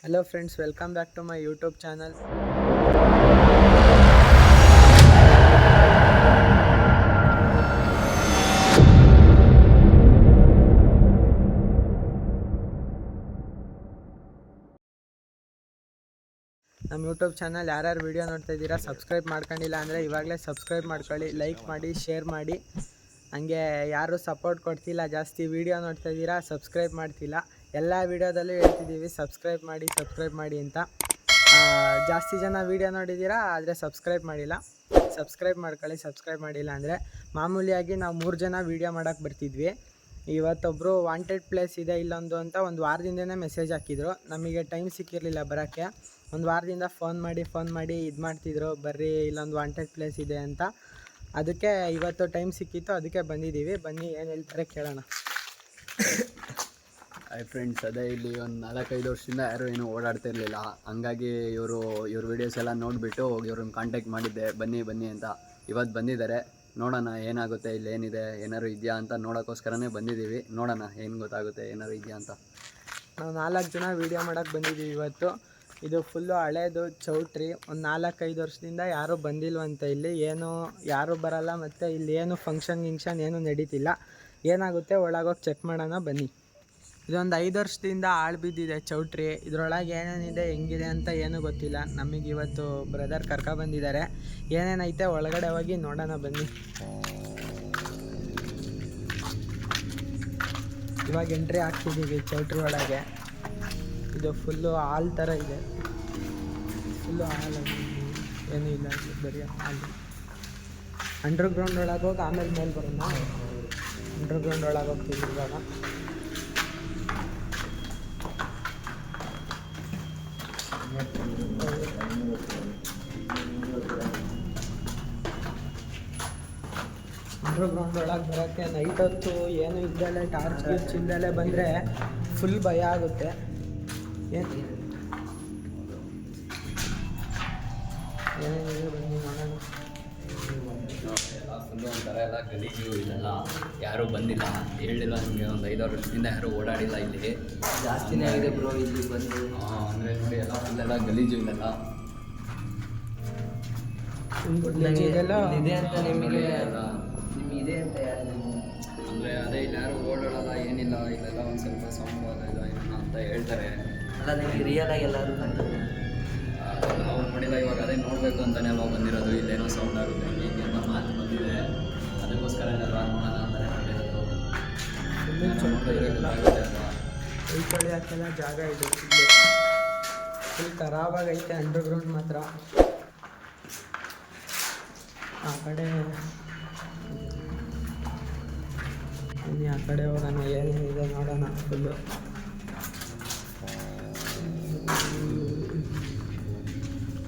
Hello friends, welcome back to my YouTube channel. ನಮ್ಮ YouTube channel ಯಾರ್ಯಾರು video ನೋಡ್ತಾ ಇದ್ದೀರಾ ಸಬ್ಸ್ಕ್ರೈಬ್ ಮಾಡ್ಕೊಂಡಿಲ್ಲ ಅಂದರೆ ಇವಾಗಲೇ ಸಬ್ಸ್ಕ್ರೈಬ್ ಮಾಡ್ಕೊಳ್ಳಿ, ಲೈಕ್ ಮಾಡಿ, ಶೇರ್ ಮಾಡಿ. ಹಂಗೆ ಯಾರು ಸಪೋರ್ಟ್ ಕೊಡ್ತಿಲ್ಲ, ಜಾಸ್ತಿ ವೀಡಿಯೋ ನೋಡ್ತಾ ಇದ್ದೀರಾ ಸಬ್ಸ್ಕ್ರೈಬ್ ಮಾಡ್ತಿಲ್ಲ. ಎಲ್ಲ ವೀಡಿಯೋದಲ್ಲೂ ಹೇಳ್ತಿದ್ದೀವಿ ಸಬ್ಸ್ಕ್ರೈಬ್ ಮಾಡಿ ಅಂತ. ಜಾಸ್ತಿ ಜನ ವೀಡಿಯೋ ನೋಡಿದ್ದೀರಾ ಆದರೆ ಸಬ್ಸ್ಕ್ರೈಬ್ ಮಾಡಿಲ್ಲ, ಸಬ್ಸ್ಕ್ರೈಬ್ ಮಾಡ್ಕೊಳ್ಳಿ. ಸಬ್ಸ್ಕ್ರೈಬ್ ಮಾಡಿಲ್ಲ ಅಂದರೆ ಮಾಮೂಲಿಯಾಗಿ ನಾವು 3 ಜನ ವೀಡಿಯೋ ಮಾಡೋಕ್ಕೆ ಬರ್ತಿದ್ವಿ. ಇವತ್ತೊಬ್ಬರು ವಾಂಟೆಡ್ ಪ್ಲೇಸ್ ಇದೆ ಇಲ್ಲೊಂದು ಅಂತ ಒಂದು ವಾರದಿಂದನೇ ಮೆಸೇಜ್ ಹಾಕಿದ್ರು. ನಮಗೆ ಟೈಮ್ ಸಿಕ್ಕಿರಲಿಲ್ಲ ಬರೋಕ್ಕೆ. ಒಂದು ವಾರದಿಂದ ಫೋನ್ ಮಾಡಿ ಇದು ಮಾಡ್ತಿದ್ರು, ಬರ್ರಿ ಇಲ್ಲೊಂದು ವಾಂಟೆಡ್ ಪ್ಲೇಸ್ ಇದೆ ಅಂತ. ಅದಕ್ಕೆ ಇವತ್ತು ಟೈಮ್ ಸಿಕ್ಕಿತ್ತು, ಅದಕ್ಕೆ ಬಂದಿದ್ದೀವಿ. ಬನ್ನಿ ಏನು ಹೇಳ್ತಾರೆ ಕೇಳೋಣ. ಹಾಯ್ ಫ್ರೆಂಡ್ಸ್, ಅದೇ ಇಲ್ಲಿ ಒಂದು 4-5 ವರ್ಷದಿಂದ ಯಾರೂ ಏನೂ ಓಡಾಡ್ತಿರ್ಲಿಲ್ಲ. ಹಂಗಾಗಿ ಇವ್ರ ವೀಡಿಯೋಸ್ ಎಲ್ಲ ನೋಡಿಬಿಟ್ಟು ಇವ್ರನ್ನ ಕಾಂಟ್ಯಾಕ್ಟ್ ಮಾಡಿದ್ದೆ, ಬನ್ನಿ ಅಂತ. ಇವತ್ತು ಬಂದಿದ್ದಾರೆ, ನೋಡೋಣ ಏನಾಗುತ್ತೆ, ಇಲ್ಲಿ ಏನಿದೆ, ಏನಾದ್ರು ಇದೆಯಾ ಅಂತ ನೋಡೋಕ್ಕೋಸ್ಕರನೇ ಬಂದಿದ್ದೀವಿ. ನೋಡೋಣ ಏನು ಗೊತ್ತಾಗುತ್ತೆ, ಏನಾದ್ರು ಇದೆಯಾ ಅಂತ. ನಾವು 4 ಜನ ವೀಡಿಯೋ ಮಾಡೋಕ್ಕೆ ಬಂದಿದ್ದೀವಿ ಇವತ್ತು. ಇದು ಫುಲ್ಲು ಹಳೇದು ಚೌಟ್ರಿ. ಒಂದು 4-5 ವರ್ಷದಿಂದ ಯಾರೂ ಬಂದಿಲ್ವಂತೆ ಇಲ್ಲಿ. ಯಾರೂ ಬರಲ್ಲ, ಮತ್ತು ಇಲ್ಲಿ ಏನು ಫಂಕ್ಷನ್ ಏನೂ ನಡೀತಿಲ್ಲ. ಏನಾಗುತ್ತೆ ಒಳಗೋಗಿ ಚೆಕ್ ಮಾಡೋಣ ಬನ್ನಿ. ಇದೊಂದು 5 ವರ್ಷದಿಂದ ಹಾಳು ಬಿದ್ದಿದೆ ಚೌಟ್ರಿ. ಇದರೊಳಗೆ ಏನೇನಿದೆ ಹೆಂಗಿದೆ ಅಂತ ಏನೂ ಗೊತ್ತಿಲ್ಲ. ನಮಗೆ ಇವತ್ತು ಬ್ರದರ್ ಕರ್ಕೊಬಂದಿದ್ದಾರೆ. ಏನೇನೈತೆ ಒಳಗಡೆ ಹೋಗಿ ನೋಡೋಣ ಬನ್ನಿ. ಇವಾಗ ಎಂಟ್ರಿ ಆಗ್ತಿದ್ದೀವಿ ಚೌಟ್ರಿ ಒಳಗೆ. ಇದು ಫುಲ್ಲು ಹಾಲ್ ಥರ ಇದೆ, ಫುಲ್ಲು ಹಾಲು, ಏನೂ ಇಲ್ಲ, ಬರೀ ಹಾಲು. ಅಂಡರ್ಗ್ರೌಂಡ್ ಒಳಗೆ ಹೋಗಿ ಆಮೇಲೆ ಮೇಲೆ ಬರೋಣ. ಅಂಡರ್ಗ್ರೌಂಡ್ ಒಳಗೆ ಹೋಗ್ತೀವಿ ಇವಾಗ. ಅಂಡರ್ಗ್ರೌಂಡ್ ಒಳಗೆ ಬರೋಕ್ಕೆ ನೈಟ್ ಹೊತ್ತು ಏನು ಇದ್ದಲ್ಲೇ ಟಾರ್ಚ್ ಗೀರ್ಚ್ ಇಲ್ಲದಲ್ಲೇ ಬಂದರೆ ಫುಲ್ ಭಯ ಆಗುತ್ತೆ. ಏನೇನಿದೆ ಬನ್ನಿ ನೋಡೋಣ. ಎಲ್ಲ ಫುಲ್ಲು ಒಂಥರ ಎಲ್ಲ ಗಲೀಜು, ಇದೆಲ್ಲ ಯಾರೂ ಬಂದಿಲ್ಲ, ಹೇಳಿಲ್ಲ ನಿಮಗೆ. ಒಂದು 5-6 ವರ್ಷದಿಂದ ಯಾರೂ ಓಡಾಡಿಲ್ಲ ಇಲ್ಲಿ. ಜಾಸ್ತಿನೇ ಆಗಿದೆ ಬ್ರೋ ಇಲ್ಲಿ ಬಂದು. ಅಂದರೆ ನೋಡಿ, ಎಲ್ಲ ಫುಲ್ಲೆಲ್ಲ ಗಲೀಜು ಇದೆಲ್ಲ ಇದೆ ಅಂತ ನಿಮಗೆ ಇದೆ ಅಂತ ಯಾರು ಅಂದರೆ ಅದೇ ಇಲ್ಲಿ ಯಾರು ಓಡಾಡಲ್ಲ, ಏನಿಲ್ಲ. ಇಲ್ಲೆಲ್ಲ ಒಂದು ಸ್ವಲ್ಪ ಸೌಂಡ್ ಅದು ಏನೋ ಅಂತ ಹೇಳ್ತಾರೆ. ಅಲ್ಲ, ನಿಮಗೆ ರಿಯಲಾಗಿ ಎಲ್ಲರೂ ನಾವು ನೋಡಿಲ್ಲ. ಇವಾಗ ಅದೇ ನೋಡಬೇಕು ಅಂತಲೇ ಅಲ್ವಾ ಬಂದಿರೋದು. ಇಲ್ಲೇನೋ ಸೌಂಡ್ ಆಗುತ್ತೆ ಹೀಗೆ ಅಂತ ಮಾತು ಬಂದಿದೆ, ಅದಕ್ಕೋಸ್ಕರ ಎಲ್ಲ ನೋಡೋಣ ಅಂತಲೇ ಬಂದಿರೋದು. ಗೊತ್ತಾಗುತ್ತೆ ಅಲ್ವಾ. ಉಳ್ಕೊಳ್ಳಿ ಹಾಕೆಲ್ಲ ಜಾಗ ಇದೆ. ಇಲ್ಲಿ ಫುಲ್ ಖರಾಬಾಗೈತೆ ಅಂಡರ್ಗ್ರೌಂಡ್ ಮಾತ್ರ. ಆ ಕಡೆ ಆ ಕಡೆ ಹೋಗೋಣ, ಏನೇನಿದೆ ನೋಡೋಣ ಫುಲ್ಲು.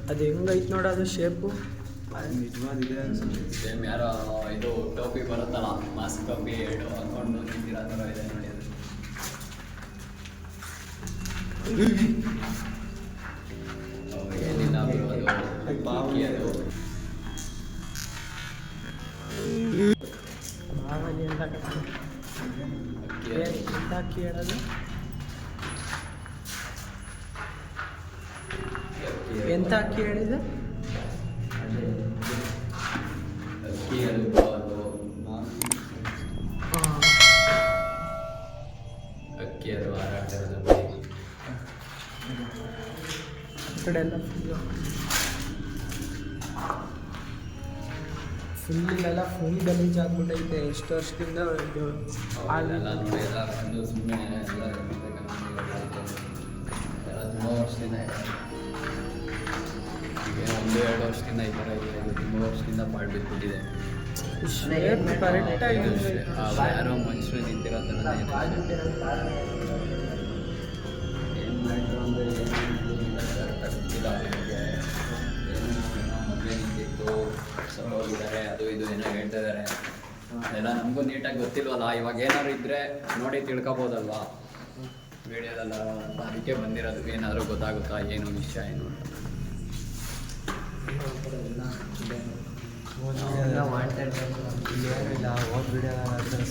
ಅದು ಹೆಂಗೈತೆ ನೋಡೋದು ಶೇಪು. ನಿಜವಾಗಿದೆ ಸೇಮ್. ಯಾರೋ ಇದು ಟೋಪಿ ಬರುತ್ತಲ್ಲ, ಮಾಸ್ಕ್ ಟೋಪಿ ಹಾಕೊಂಡು ನಿಂತಿರೋ ಥರ ಇದೆ ನೋಡಿ. ಅದು ಏನಿಲ್ಲ, ಅದು ಬಾವಿ. ಅದು ಮಾವಲಿ ಎಲ್ಲ ಎಂತ ಅಕ್ಕಿ ಹೇಳೋದು, ಎಂತ ಅಕ್ಕಿ ಹೇಳಿದೆ? ಅಕ್ಕಿ ಅದು ಅಕ್ಕಿ ಅದು ಹಾರಾಡ್ತಿರೋದು. ಆ ಕಡೆ ಎಲ್ಲ ಫುಲ್ಲೆಲ್ಲ ಫುಲ್ ಗಲೀಜಾಗ್ಬಿಟ್ಟೈತೆ. ಎಷ್ಟು ವರ್ಷದಿಂದ ಇದು ಅಲ್ಲೆಲ್ಲ ನೋಡಿ, ಎಲ್ಲ ಬಂದು ಸುಮ್ಮನೆ ಎಲ್ಲ ತುಂಬ ವರ್ಷದಿಂದ ಈಗ 1-2 ವರ್ಷದಿಂದ ಈ ಥರ ಇದೆ. ಇದು ತುಂಬ ವರ್ಷದಿಂದ ಬಾಳ್ಬಿಟ್ಬಿಟ್ಟಿದೆ. ಕರೆಕ್ಟಾಗಿ ಯಾರೋ ಮನುಷ್ಯರು ನಿಂತಿರೋ ಥರನೇ ಇದೆ. ಏನು ಮಾಡಿದ್ರು ಅಂದರೆ ಗೊತ್ತಿಲ್ಲ ಅವರಿಗೆ. ಏನೋ ಮದುವೆ ನಿಂತಿತ್ತು, ಹೋಗಿದ್ದಾರೆ, ಅದು ಇದು ಏನೋ ಹೇಳ್ತಾ ಇದ್ದಾರೆ. ಅದೆಲ್ಲ ನಮಗೂ ನೀಟಾಗಿ ಗೊತ್ತಿಲ್ವಲ್ಲ. ಇವಾಗ ಏನಾದ್ರು ಇದ್ದರೆ ನೋಡಿ ತಿಳ್ಕೊಬೋದಲ್ವಾ ವಿಡಿಯೋದಲ್ಲ ಅಂತ. ಅದಕ್ಕೆ ಬಂದಿರೋದು, ಏನಾದರೂ ಗೊತ್ತಾಗುತ್ತಾ ಏನು ವಿಷಯ ಏನು ಅಂತ. ವಾಂಟೆಡ್ ಇಲ್ಲಿ ಏನಿಲ್ಲ. ಹೋದ ವಿಡಿಯೋ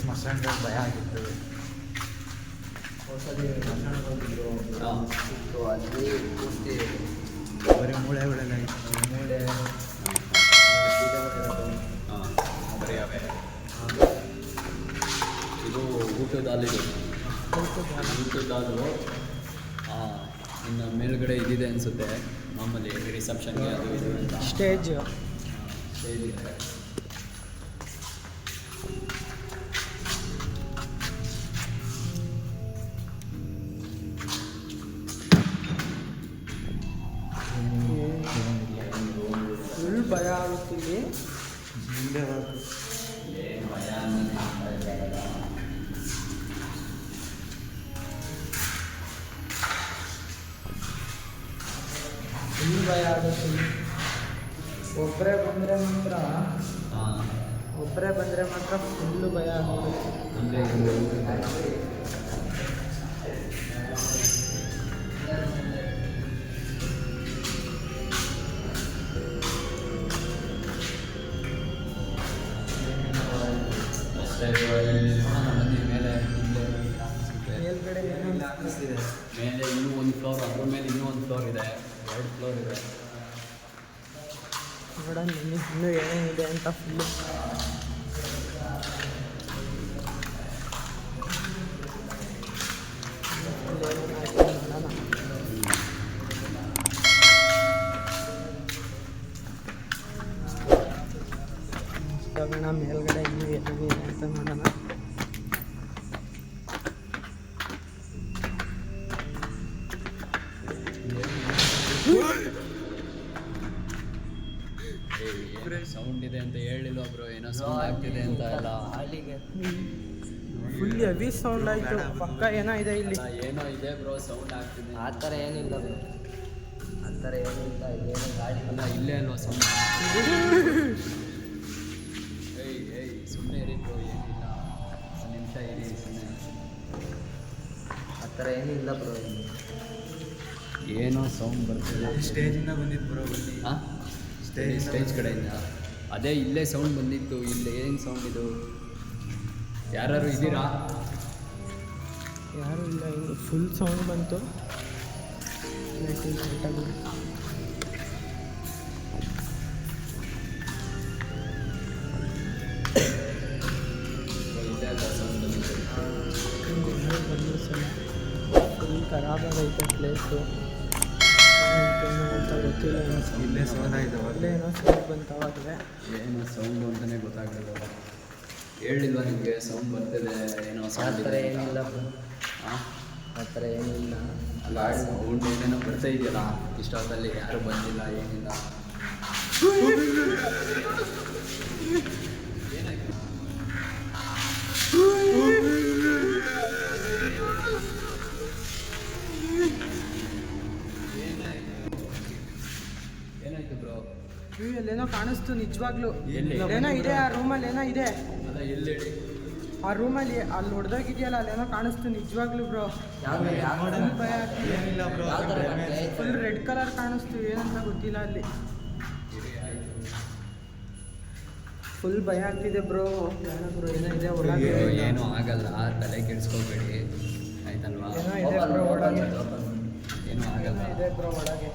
ಸ್ಮಶಾನದಲ್ಲಿ ಭಯ ಆಗಿತ್ತು. ಹೊಸದೇ ಸ್ಮಶಾನಕ್ಕೆ ಹೋಗಿದ್ದು, ಅಲ್ಲಿ ಪೂರ್ತಿ ಬರೀ ಮೂಳೆ ಮೂಳೆ ಬರೀ ಅವೇ. ಇದು ಊಟದ ಹಾಲಿದು ಊಟದ ಹಾಲು. ಇನ್ನು ಮೇಲ್ಗಡೆ ಇದಿದೆ ಅನಿಸುತ್ತೆ ಮಾಮೂಲಿ ರಿಸೆಪ್ಷನ್ಗೆ ಅದು ಇದು ಅಂತ ಸ್ಟೇಜ್ ಸ್ಟೇಜ್ ಇದೆ. ಫುಲ್ ಭಯ ಆಗುತ್ತಿದೆ. ಮುಂದೆ ಏನು ಭಯ ಅನ್ನೋದು ಫುಲ್ ಭಯ ಆಗುತ್ತಿದೆ. ಒಬ್ಬರೇ ಬಂದರೆ ಮಾತ್ರ ಫುಲ್ಲು ಭಯ ಆಗುತ್ತೆ. ಅಂದರೆ ಬನ್ನಿ ಮೇಲೆ ಮೇಲ್ಗಡೆ ಏನೋ ಮೇಲೆ ಇನ್ನೂ ಒಂದು ಫ್ಲೋರ್, ಅದ್ರ ಮೇಲೆ ಇನ್ನೂ ಒಂದು ಫ್ಲೋರ್ ಇದೆ, 2 ಫ್ಲೋರ್ ಇದೆ. ನೋಡೋಣ ಇನ್ನೂ ಏನೇನಿದೆ ಅಂತ ಫುಲ್ಲು. ತಗೋಣ ಮೇಲ್ಗಡೆ ಇನ್ನೂ ಏನಿದೆ ಅಂತ ನೋಡೋಣ. ಸೌಂಡ್ ಇದೆ ಅಂತ ಹೇಳಿಲ್ಲ ಒಬ್ರು, ಏನೋ ಸೌಂಡ್ ಆಗ್ತಿದೆ ಅಂತ ಎಲ್ಲ. ಫುಲ್ ಹೆವಿ ಸೌಂಡ್ ಆಯಿತು. ಪಕ್ಕ ಏನೋ ಇದೆ ಇಲ್ಲಿ. ಏನೋ ಇದೆ ಬ್ರೋ, ಸೌಂಡ್ ಆಗ್ತಿದೆ. ಆ ಥರ ಏನಿಲ್ಲ ಬ್ರೋ, ಆ ಥರ ಏನಿಲ್ಲ. ಏನೋ ಗಾಡಿ ಅಲ್ಲ ಇಲ್ಲೇ ಅಲ್ವಾ ಸೌಂಡ್? ಏಯ್ ಸುಮ್ಮನೆ ಇರಿ ಬ್ರೋ, ಏನಿಲ್ಲ, ಒಂದು ನಿಮಿಷ ಇರಿ ಸುಮ್ಮನೆ. ಆ ಥರ ಏನಿಲ್ಲ ಬ್ರೋ. ಏನೋ ಸೌಂಡ್ ಬರ್ತಿಲ್ಲ. ಸ್ಟೇಜಿಂದ ಬಂದಿದ್ದು ಬರೋ ಬನ್ನಿ. ಹಾಂ ಸ್ಟೇಜ್ ಕಡೆಯಿಂದ ಅದೇ ಇಲ್ಲೇ ಸೌಂಡ್ ಬಂದಿತ್ತು. ಇಲ್ಲಿ ಏನು ಸೌಂಡ್ ಇದು? ಯಾರು ಇದ್ದೀರಾ? ಯಾರು ಇಲ್ಲ. ಇನ್ನು ಫುಲ್ ಸೌಂಡ್ ಬಂತು. ಇಲ್ಲೇ ಅಲ್ಲ ಸೌಂಡ್ ಬಂದಿತ್ತು. ಫುಲ್ ಖರಾಬಾಗೈತೆ ಪ್ಲೇಸು. ಅಂತ ಗೊತ್ತಿಲ್ಲ. ಇಲ್ಲೇ ಸೌಂಡ್ ಆಯ್ತವ. ಇಲ್ಲೇ ಏನೋ ಸೌಂಡ್ ಬಂತವಾದರೆ. ಏನೋ ಸೌಂಡು ಅಂತಲೇ ಗೊತ್ತಾಗ್ತದೆ. ಹೇಳಿಲ್ವಾ ನಿಮಗೆ ಸೌಂಡ್ ಬರ್ತಿದೆ ಏನೋ ಆ ಸೌಂಡ್ ಥರ ಇದೆ? ಏನಿಲ್ಲ ಬ್ರೋ, ಹಾಂ ಆ ಥರ ಏನಿಲ್ಲ. ಅಲ್ಲ ಸೌಂಡ್ ಏನೇನೋ ಬರ್ತಾ ಇದೆಯಲ್ಲ, ಇಷ್ಟೊತ್ತಲ್ಲಿ ಯಾರೂ ಬಂದಿಲ್ಲ ಏನಿಲ್ಲ. ಏನಾಯ್ತು? ಏನಾಯ್ತು ಬ್ರೋ? ಅಲ್ಲೇನೋ ಕಾಣಿಸ್ತು ನಿಜವಾಗ್ಲೂ. ಎಲ್ಲಿ? ಏನೋ ಇದೆ ಆ ರೂಮಲ್ಲಿ, ಏನೋ ಇದೆ ಅದ ಎಲ್ಲಿ ಹೇಳಿ? ಆ ರೂಮಲ್ಲಿ. ಅಲ್ಲಿ ಹೊಡೆದೋಗಿದೆಯಲ್ಲ, ಅಲ್ಲೇನೋ ಕಾಣಿಸ್ತು ನಿಜವಾಗ್ಲೂ ಬ್ರೋ. ಯಾವ ಫುಲ್ ಭಯ ಆಗ್ತಿದೆ. ಏನಿಲ್ಲ ಬ್ರೋ. ಯಾವ ಥರ ಕಾಣ್ತಾ ಇದೆ? ಫುಲ್ ರೆಡ್ ಕಲರ್ ಕಾಣಿಸ್ತು, ಏನಂತ ಗೊತ್ತಿಲ್ಲ ಅಲ್ಲಿ. ಫುಲ್ ಭಯ ಆಗ್ತಿದೆ ಬ್ರೋ. ಬೇಡ ಬ್ರೋ, ಏನೋ ಇದೆ ಒಳಗೆ. ಏನೂ ಆಗಲ್ಲ, ತಲೆ ಕೆಡಿಸ್ಕೋಬೇಡಿ ಆಯ್ತಲ್ವಾ? ಏನೋ ಇದೆ ಬ್ರೋ ಒಳಗೆ. ಏನೂ ಆಗಲ್ಲ. ಇದೆ ಬ್ರೋ ಒಳಗೆ.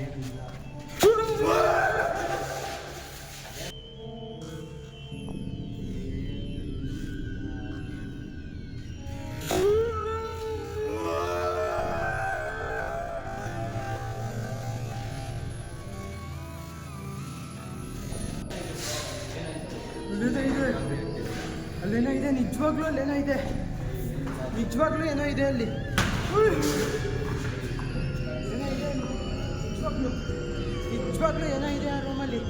ಏನಿಲ್ಲ. ಅಲ್ಲೇನೋ ಇದೆ ನಿಜವಾಗ್ಲೂ. ಅಲ್ಲೇನೋ ಇದೆ ನಿಜವಾಗ್ಲೂ. ಏನೋ ಇದೆ ಅಲ್ಲಿ. ಏನೋ ಇದೆ ಅಲ್ಲಿ. ನಿಜವಾಗ್ಲೂ ಏನೋ ಇದೆ ಆ ರೂಮಲ್ಲಿ.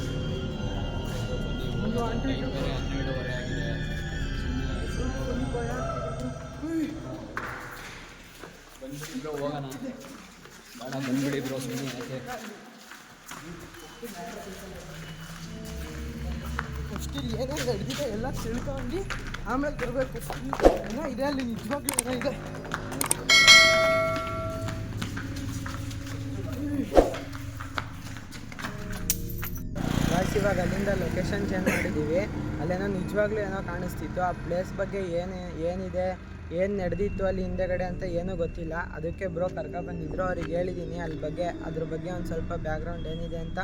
ಒಂದು 12:30 ಆಗಿದೆ. ಬಂದ್ಬಿಡಿ ಬ್ರೋ, ಹೋಗೋಣ. ಬೇಡ ಬಂದ್ಬಿಡಿ ಬ್ರೋ, ಸುಮ್ಮನೆ ಯಾಕೆ? ಫಸ್ಟ್ ಇಲ್ಲಿ ಏನೋ ನಡೆದಿದೆ ಎಲ್ಲ ತಿಳ್ಕೊಂಡು ಆಮೇಲೆ ಬರಬೇಕು. ಏನೋ ಇದೆ ಅಲ್ಲಿ ನಿಜವಾಗ್ಲೂ. ಏನೋ ಇದೆ. ಇವಾಗ ಅಲ್ಲಿಂದ ಲೊಕೇಶನ್ ಚೇಂಜ್ ಮಾಡಿದ್ದೀವಿ. ಅಲ್ಲೇನೋ ನಿಜವಾಗ್ಲೂ ಏನೋ ಕಾಣಿಸ್ತಿತ್ತು. ಆ ಪ್ಲೇಸ್ ಬಗ್ಗೆ ಏನಿದೆ ಏನು ನಡೆದಿತ್ತು ಅಲ್ಲಿ ಹಿಂದೆಗಡೆ ಅಂತ ಏನೂ ಗೊತ್ತಿಲ್ಲ. ಅದಕ್ಕೆ ಬ್ರೋ ಕರ್ಕೊಬಂದಿದ್ರು. ಅವ್ರಿಗೆ ಹೇಳಿದ್ದೀನಿ ಅದ್ರ ಬಗ್ಗೆ ಒಂದು ಸ್ವಲ್ಪ ಬ್ಯಾಕ್ಗ್ರೌಂಡ್ ಏನಿದೆ ಅಂತ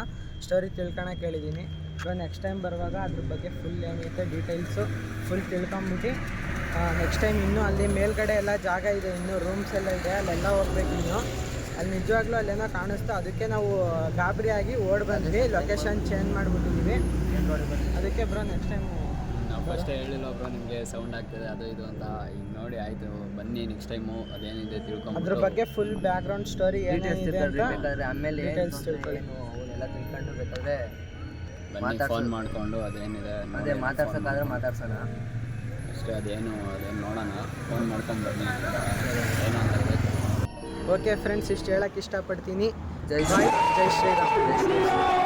ಸ್ಟೋರಿ ತಿಳ್ಕೊಳಕ್ಕೆ ಹೇಳಿದ್ದೀನಿ. ಬ್ರೋ ನೆಕ್ಸ್ಟ್ ಟೈಮ್ ಬರುವಾಗ ಅದ್ರ ಬಗ್ಗೆ ಫುಲ್ ಏನಿರುತ್ತೆ ಡೀಟೇಲ್ಸು ಫುಲ್ ತಿಳ್ಕೊಂಬಿಟ್ಟು ನೆಕ್ಸ್ಟ್ ಟೈಮ್ ಇನ್ನೂ ಅಲ್ಲಿ ಮೇಲ್ಗಡೆ ಎಲ್ಲ ಜಾಗ ಇದೆ, ಇನ್ನೂ ರೂಮ್ಸ್ ಎಲ್ಲ ಇದೆ, ಅಲ್ಲೆಲ್ಲ ಹೋಗ್ಬೇಕು. ಇನ್ನು ಅಲ್ಲಿ ನಿಜವಾಗ್ಲೂ ಅಲ್ಲೇನೋ ಕಾಣಿಸ್ತು. ಅದಕ್ಕೆ ನಾವು ಗಾಬರಿ ಆಗಿ ಓಡ್ ಬಂದ್ವಿ, ಲೊಕೇಶನ್ ಚೇಂಜ್ ಮಾಡಿಬಿಟ್ಟಿದ್ದೀವಿ. ಅದಕ್ಕೆ ಬ್ರೋ ನೆಕ್ಸ್ಟ್ ಟೈಮ್ ನಾವು ಫಸ್ಟೇ ಹೇಳಿಲ್ಲ ಬ್ರೋ ನಿಮಗೆ ಸೌಂಡ್ ಆಗ್ತದೆ ಅದು ಇದು ಅಂತ. ಈಗ ನೋಡಿ ಆಯಿತು, ಬನ್ನಿ ನೆಕ್ಸ್ಟ್ ಟೈಮು ಅದೇನಿದೆ ತಿಳ್ಕೊಂಡು ಅದ್ರ ಬಗ್ಗೆ ಫುಲ್ ಬ್ಯಾಕ್ಗ್ರೌಂಡ್ ಸ್ಟೋರಿ ಏನೇನಿದೆ ಅಂತ ಬೇಕಾದ್ರೆ ಆಮೇಲೆ ಡೀಟೇಲ್ಸ್ ತಿಳ್ಕೊಳ್ಳಿ. ಅವನ್ನೆಲ್ಲ ತಿಳ್ಕೊಂಡು ಬೇಕಾದ್ರೆ ಬನ್ನಿ ಫೋನ್ ಮಾಡಿಕೊಂಡು ಅದೇನಿದೆ ಅದೇ ಮಾತಾಡ್ಸೋಕ್ಕಾದ್ರೆ ಮಾತಾಡ್ಸೋಣ ಅಷ್ಟೇ. ಅದೇನು ನೋಡೋಣ, ಫೋನ್ ಮಾಡ್ಕೊಂಡು ಬನ್ನಿ ಏನು ಅಂತ ಬೇಕು. ಓಕೆ ಫ್ರೆಂಡ್ಸ್, ಇಷ್ಟು ಹೇಳೋಕ್ಕೆ ಇಷ್ಟಪಡ್ತೀನಿ. ಜೈ ಜೈ ಶ್ರೀರಾಮ್.